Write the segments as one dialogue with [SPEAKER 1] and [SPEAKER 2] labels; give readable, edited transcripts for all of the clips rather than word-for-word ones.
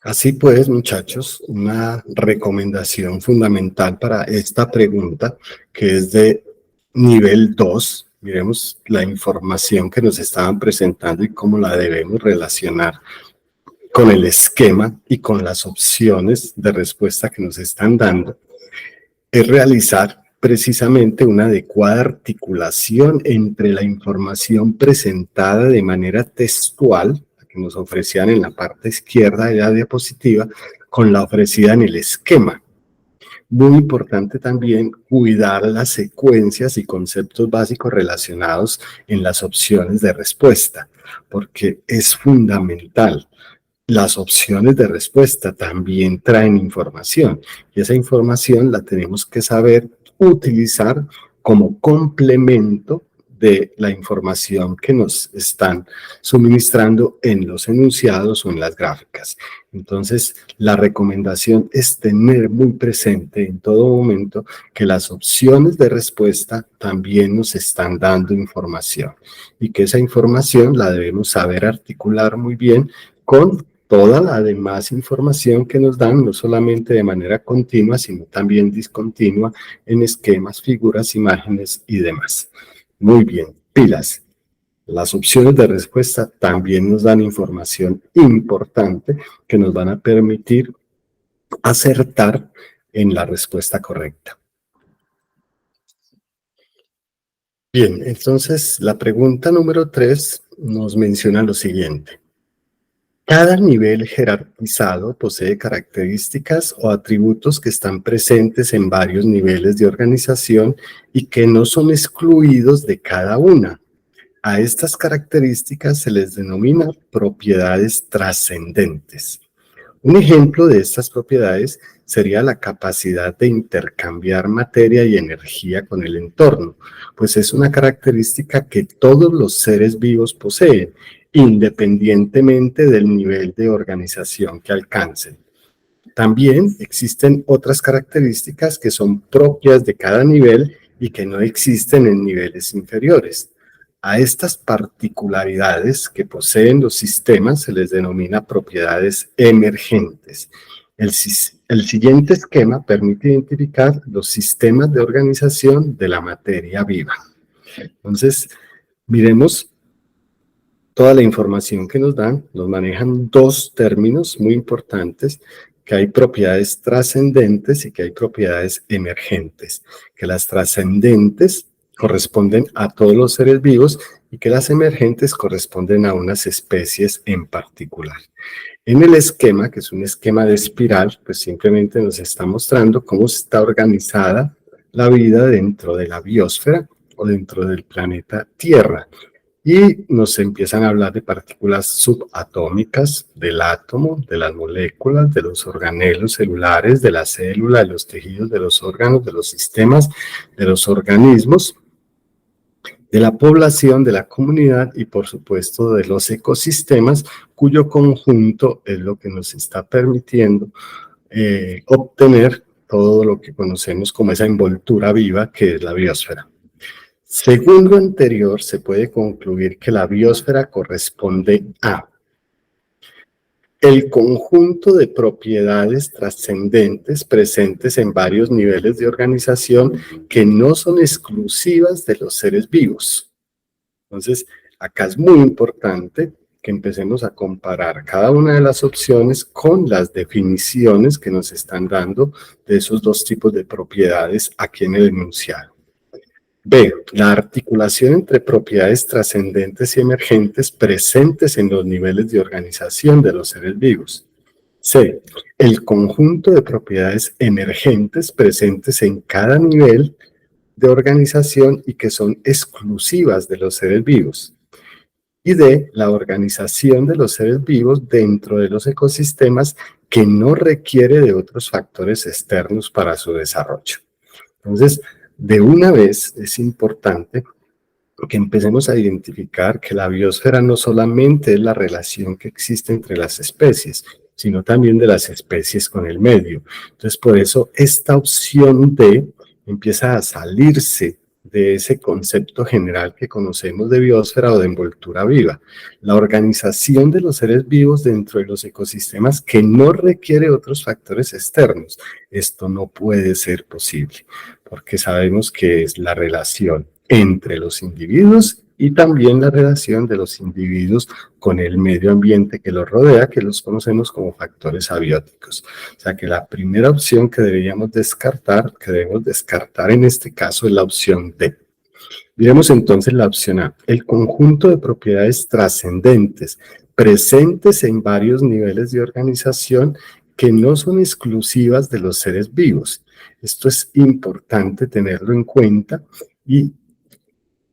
[SPEAKER 1] Así pues, muchachos, una recomendación fundamental para esta pregunta, que es de nivel 2. Miremos la información que nos estaban presentando y cómo la debemos relacionar con el esquema y con las opciones de respuesta que nos están dando, es realizar precisamente una adecuada articulación entre la información presentada de manera textual, la que nos ofrecían en la parte izquierda de la diapositiva, con la ofrecida en el esquema. Muy importante también cuidar las secuencias y conceptos básicos relacionados en las opciones de respuesta, porque es fundamental. Las opciones de respuesta también traen información y esa información la tenemos que saber utilizar como complemento de la información que nos están suministrando en los enunciados o en las gráficas. Entonces, la recomendación es tener muy presente en todo momento que las opciones de respuesta también nos están dando información y que esa información la debemos saber articular muy bien con toda la demás información que nos dan, no solamente de manera continua, sino también discontinua en esquemas, figuras, imágenes y demás. Muy bien, pilas. Las opciones de respuesta también nos dan información importante que nos van a permitir acertar en la respuesta correcta. Bien, entonces la pregunta número 3 nos menciona lo siguiente. Cada nivel jerarquizado posee características o atributos que están presentes en varios niveles de organización y que no son excluidos de cada una. A estas características se les denomina propiedades trascendentes. Un ejemplo de estas propiedades sería la capacidad de intercambiar materia y energía con el entorno, pues es una característica que todos los seres vivos poseen, independientemente del nivel de organización que alcancen. También existen otras características que son propias de cada nivel y que no existen en niveles inferiores. A estas particularidades que poseen los sistemas se les denomina propiedades emergentes. El siguiente esquema permite identificar los sistemas de organización de la materia viva. Entonces, miremos toda la información que nos dan. Nos manejan dos términos muy importantes, que hay propiedades trascendentes y que hay propiedades emergentes. Que las trascendentes corresponden a todos los seres vivos y que las emergentes corresponden a unas especies en particular. En el esquema, que es un esquema de espiral, pues simplemente nos está mostrando cómo está organizada la vida dentro de la biosfera o dentro del planeta Tierra. Y nos empiezan a hablar de partículas subatómicas, del átomo, de las moléculas, de los organelos celulares, de la célula, de los tejidos, de los órganos, de los sistemas, de los organismos, de la población, de la comunidad y por supuesto de los ecosistemas, cuyo conjunto es lo que nos está permitiendo obtener todo lo que conocemos como esa envoltura viva que es la biosfera. Según lo anterior, se puede concluir que la biosfera corresponde a el conjunto de propiedades trascendentes presentes en varios niveles de organización que no son exclusivas de los seres vivos. Entonces, acá es muy importante que empecemos a comparar cada una de las opciones con las definiciones que nos están dando de esos dos tipos de propiedades aquí en el enunciado. B. La articulación entre propiedades trascendentes y emergentes presentes en los niveles de organización de los seres vivos. C. El conjunto de propiedades emergentes presentes en cada nivel de organización y que son exclusivas de los seres vivos. Y D. La organización de los seres vivos dentro de los ecosistemas que no requiere de otros factores externos para su desarrollo. Entonces, de una vez es importante que empecemos a identificar que la biosfera no solamente es la relación que existe entre las especies, sino también de las especies con el medio. Entonces, por eso esta opción D empieza a salirse de ese concepto general que conocemos de biosfera o de envoltura viva. La organización de los seres vivos dentro de los ecosistemas que no requiere otros factores externos. Esto no puede ser posible, porque sabemos que es la relación entre los individuos y también la relación de los individuos con el medio ambiente que los rodea, que los conocemos como factores abióticos. O sea que la primera opción que debemos descartar en este caso es la opción D. Miremos entonces la opción A, el conjunto de propiedades trascendentes presentes en varios niveles de organización que no son exclusivas de los seres vivos. Esto es importante tenerlo en cuenta y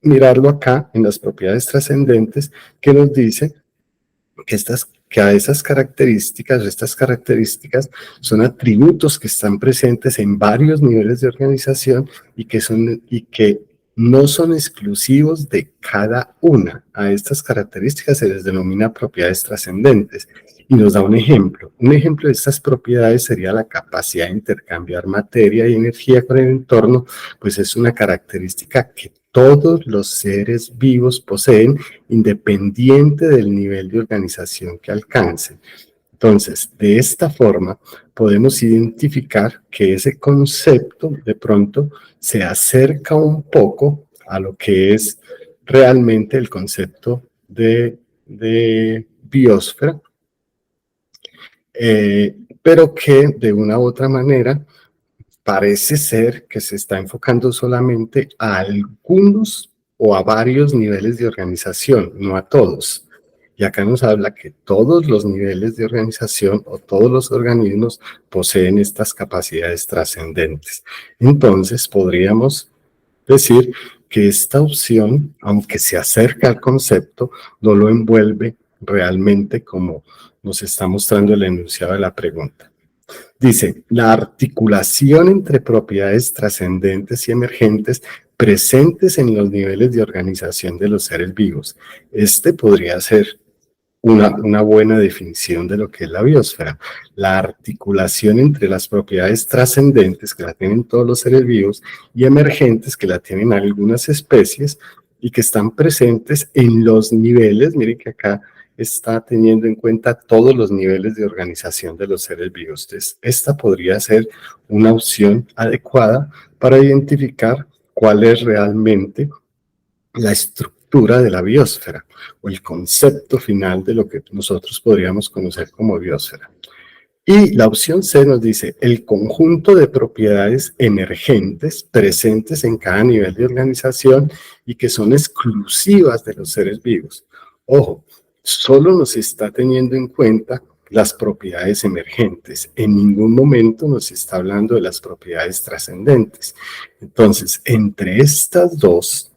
[SPEAKER 1] mirarlo acá en las propiedades trascendentes que nos dice que a esas características, estas características son atributos que están presentes en varios niveles de organización y que no son exclusivos de cada una. A estas características se les denomina propiedades trascendentes. Y nos da un ejemplo. Un ejemplo de estas propiedades sería la capacidad de intercambiar materia y energía con el entorno, pues es una característica que todos los seres vivos poseen, independiente del nivel de organización que alcancen. Entonces, de esta forma, podemos identificar que ese concepto de pronto se acerca un poco a lo que es realmente el concepto de biosfera, pero que de una u otra manera parece ser que se está enfocando solamente a algunos o a varios niveles de organización, no a todos. Y acá nos habla que todos los niveles de organización o todos los organismos poseen estas capacidades trascendentes. Entonces, podríamos decir que esta opción, aunque se acerca al concepto, no lo envuelve realmente como nos está mostrando el enunciado de la pregunta. Dice, la articulación entre propiedades trascendentes y emergentes presentes en los niveles de organización de los seres vivos. Este podría ser una buena definición de lo que es la biosfera. La articulación entre las propiedades trascendentes que la tienen todos los seres vivos y emergentes que la tienen algunas especies y que están presentes en los niveles, miren que acá está teniendo en cuenta todos los niveles de organización de los seres vivos. Entonces, esta podría ser una opción adecuada para identificar cuál es realmente la estructura de la biosfera o el concepto final de lo que nosotros podríamos conocer como biosfera. Y la opción C nos dice el conjunto de propiedades emergentes presentes en cada nivel de organización y que son exclusivas de los seres vivos. Ojo, solo nos está teniendo en cuenta las propiedades emergentes. En ningún momento nos está hablando de las propiedades trascendentes. Entonces, entre estas dos,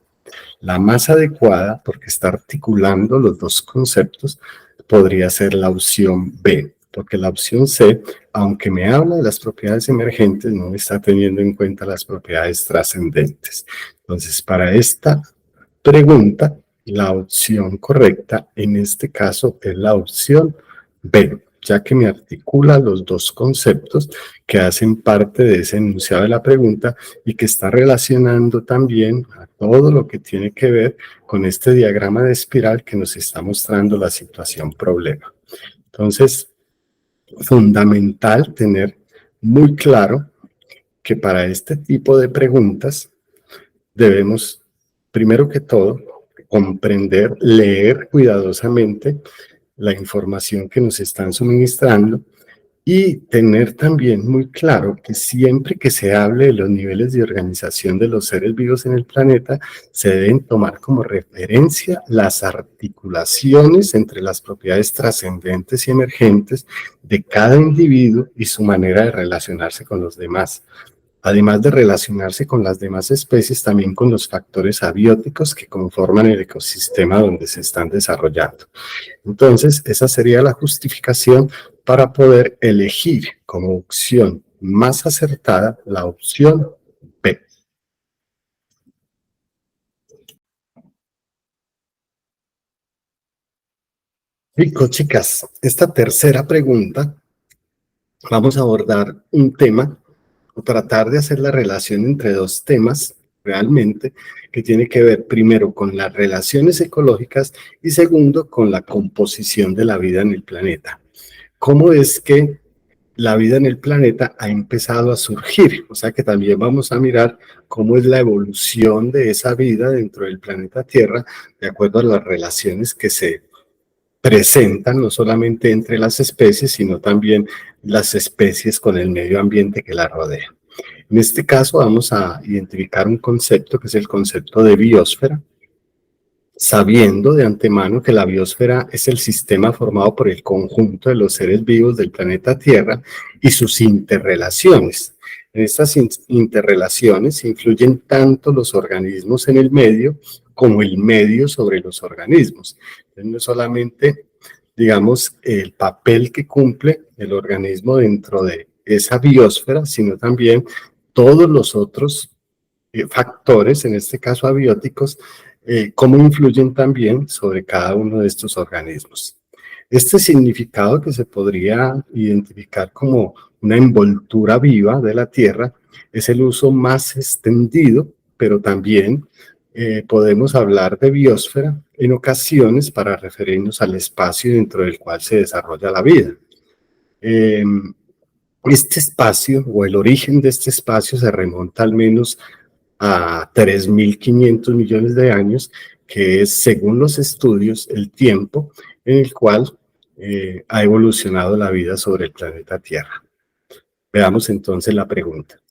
[SPEAKER 1] la más adecuada, porque está articulando los dos conceptos, podría ser la opción B, porque la opción C, aunque me habla de las propiedades emergentes, no está teniendo en cuenta las propiedades trascendentes. Entonces, para esta pregunta, la opción correcta en este caso es la opción B, ya que me articula los dos conceptos que hacen parte de ese enunciado de la pregunta y que está relacionando también a todo lo que tiene que ver con este diagrama de espiral que nos está mostrando la situación problema. Entonces, fundamental tener muy claro que para este tipo de preguntas debemos, primero que todo, comprender, leer cuidadosamente la información que nos están suministrando y tener también muy claro que siempre que se hable de los niveles de organización de los seres vivos en el planeta, se deben tomar como referencia las articulaciones entre las propiedades trascendentes y emergentes de cada individuo y su manera de relacionarse con los demás. Además de relacionarse con las demás especies, también con los factores abióticos que conforman el ecosistema donde se están desarrollando. Entonces, esa sería la justificación para poder elegir como opción más acertada la opción B. Rico, chicas, esta tercera pregunta vamos a abordar un tema o tratar de hacer la relación entre dos temas realmente, que tiene que ver primero con las relaciones ecológicas y segundo con la composición de la vida en el planeta. ¿Cómo es que la vida en el planeta ha empezado a surgir? O sea que también vamos a mirar cómo es la evolución de esa vida dentro del planeta Tierra, de acuerdo a las relaciones que se presentan, no solamente entre las especies, sino también las especies con el medio ambiente que la rodea. En este caso vamos a identificar un concepto que es el concepto de biosfera, sabiendo de antemano que la biosfera es el sistema formado por el conjunto de los seres vivos del planeta Tierra y sus interrelaciones. En estas interrelaciones influyen tanto los organismos en el medio como el medio sobre los organismos. Entonces, no es solamente, digamos, el papel que cumple el organismo dentro de esa biosfera, sino también todos los otros factores, en este caso abióticos, cómo influyen también sobre cada uno de estos organismos. Este significado, que se podría identificar como una envoltura viva de la Tierra, es el uso más extendido, pero también podemos hablar de biosfera en ocasiones para referirnos al espacio dentro del cual se desarrolla la vida. Eh, este espacio, o el origen de este espacio, se remonta al menos a 3.500 millones de años, que es, según los estudios, el tiempo en el cual ha evolucionado la vida sobre el planeta Tierra. Veamos entonces la pregunta.